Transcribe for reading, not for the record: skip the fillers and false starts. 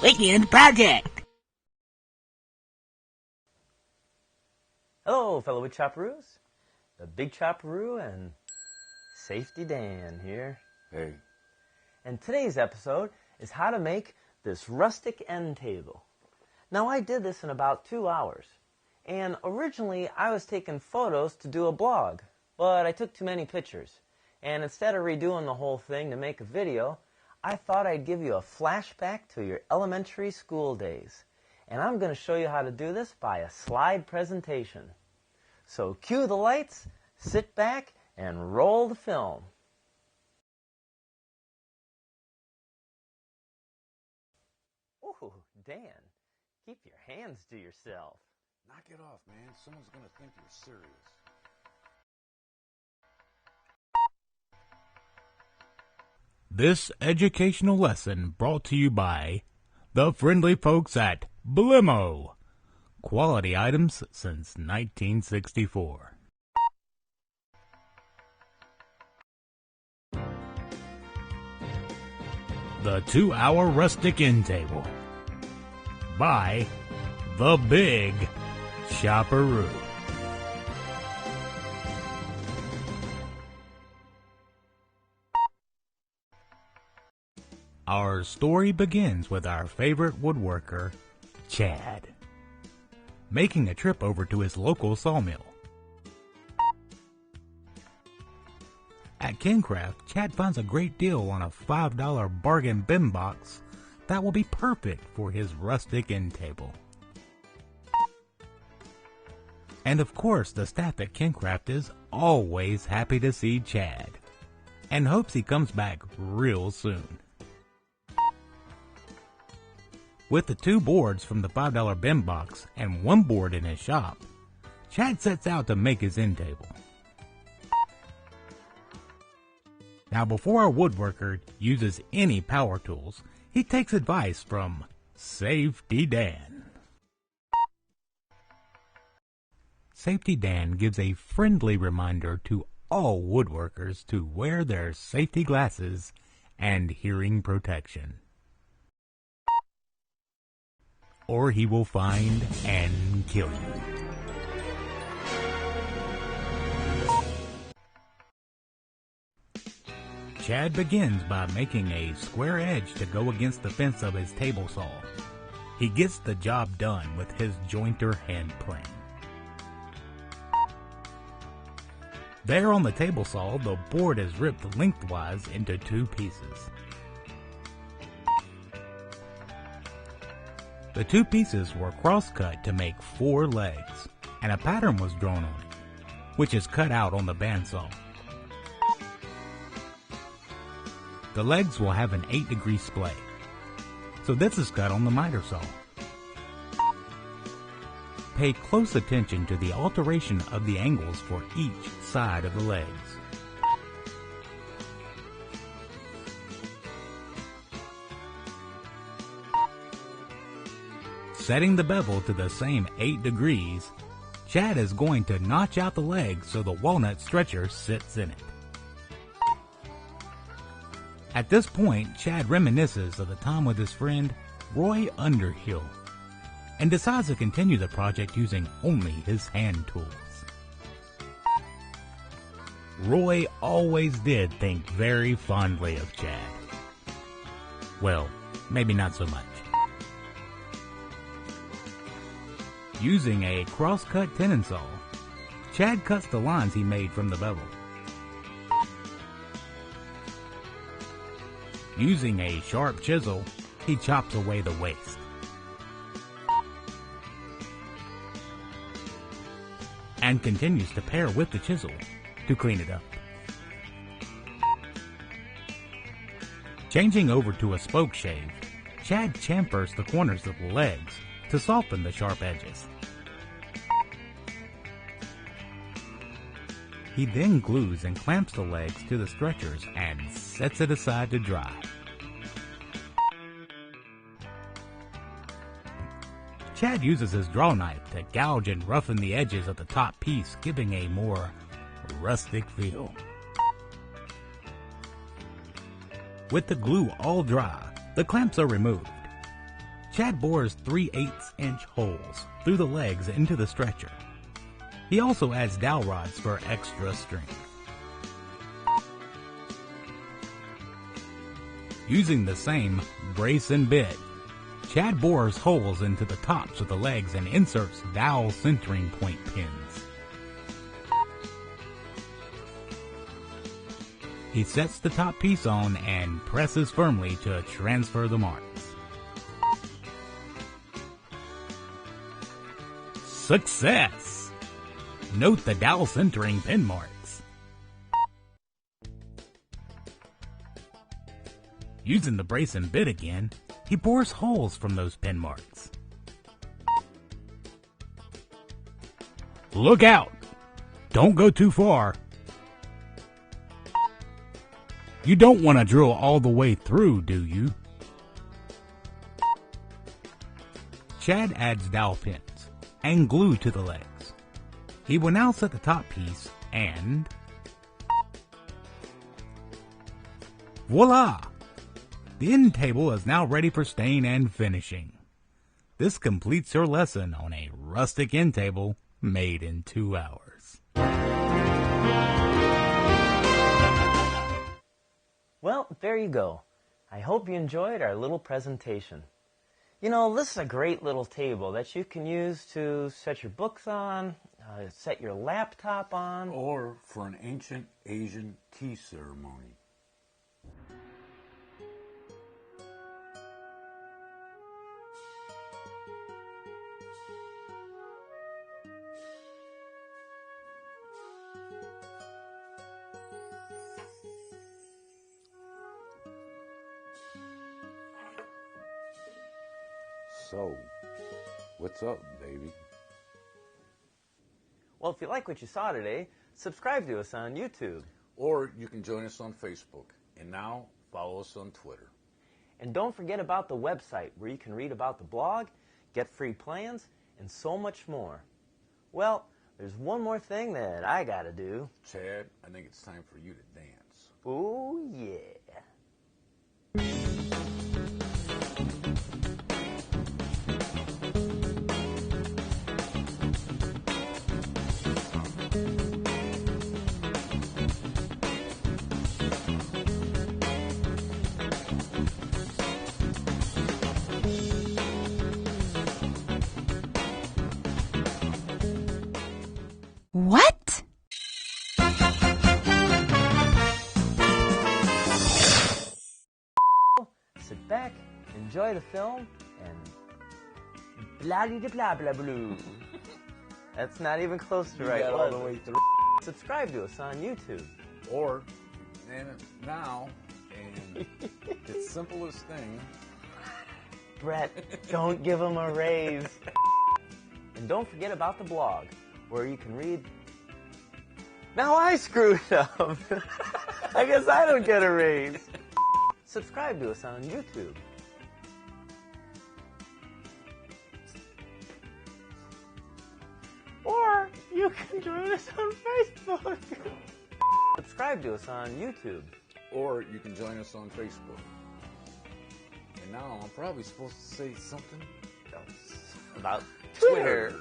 Weekend Project. Hello, fellow wood chopperoos. The Big Chopperoo and Safety Dan here. Hey. And today's episode is how to make this rustic end table. Now, I did this in about 2 hours. And originally, I was taking photos to do a blog, but I took too many pictures. And instead of redoing the whole thing to make a video, I thought I'd give you a flashback to your elementary school days. And I'm going to show you how to do this by a slide presentation. So cue the lights, sit back, and roll the film. Ooh, Dan, keep your hands to yourself. Knock it off, man. Someone's gonna think you're serious. This educational lesson brought to you by the friendly folks at Blimmo. Quality items since 1964. The 2-Hour Rustic End Table by the Big Chopperoo. Our story begins with our favorite woodworker, Chad, making a trip over to his local sawmill. At Kincraft, Chad finds a great deal on a $5 bargain bin box that will be perfect for his rustic end table. And of course, the staff at Kincraft is always happy to see Chad and hopes he comes back real soon. With the 2 boards from the $5 bin box and 1 board in his shop, Chad sets out to make his end table. Now, before our woodworker uses any power tools, he takes advice from Safety Dan. Safety Dan gives a friendly reminder to all woodworkers to wear their safety glasses and hearing protection, or he will find and kill you. Chad begins by making a square edge to go against the fence of his table saw. He gets the job done with his jointer hand plane. There on the table saw, the board is ripped lengthwise into 2 pieces. The 2 pieces were cross-cut to make 4 legs, and a pattern was drawn on it, which is cut out on the bandsaw. The legs will have an 8-degree splay, so this is cut on the miter saw. Pay close attention to the alteration of the angles for each side of the legs. Setting the bevel to the same 8 degrees, Chad is going to notch out the legs so the walnut stretcher sits in it. At this point, Chad reminisces of the time with his friend Roy Underhill and decides to continue the project using only his hand tools. Roy always did think very fondly of Chad. Well, maybe not so much. Using a cross-cut tenon saw, Chad cuts the lines he made from the bevel. Using a sharp chisel, he chops away the waste. And continues to pare with the chisel to clean it up. Changing over to a spoke shave, Chad chamfers the corners of the legs to soften the sharp edges. He then glues and clamps the legs to the stretchers and sets it aside to dry. Chad uses his draw knife to gouge and roughen the edges of the top piece, giving a more rustic feel. With the glue all dry, the clamps are removed. Chad bores 3/8-inch holes through the legs into the stretcher. He also adds dowel rods for extra strength. Using the same brace and bit, Chad bores holes into the tops of the legs and inserts dowel centering point pins. He sets the top piece on and presses firmly to transfer the marks. Success! Note the dowel centering pin marks. Using the brace and bit again, he bores holes from those pin marks. Look out! Don't go too far. You don't want to drill all the way through, do you? Chad adds dowel pins and glue to the legs. He will now set the top piece and voila! The end table is now ready for stain and finishing. This completes your lesson on a rustic end table made in 2 hours. Well, there you go. I hope you enjoyed our little presentation. You know, this is a great little table that you can use to set your books on, set your laptop on. Or for an ancient Asian tea ceremony. So, what's up, baby? Well, if you like what you saw today, subscribe to us on YouTube. Or you can join us on Facebook. And now, follow us on Twitter. And don't forget about the website where you can read about the blog, get free plans, and so much more. Well, there's one more thing that I gotta do. Chad, I think it's time for you to dance. Oh, yeah. What? Sit back, enjoy the film, and blah-de-de-blah-blah-blue. That's not even close to right. got all the way through. Subscribe to us on YouTube. Or, and now, and the simplest thing. Brett, don't give him a raise. And don't forget about the blog, where you can read... Now I screwed up. I guess I don't get a raise. Subscribe to us on YouTube. Or you can join us on Facebook. Subscribe to us on YouTube. Or you can join us on Facebook. And now I'm probably supposed to say something else. About Twitter.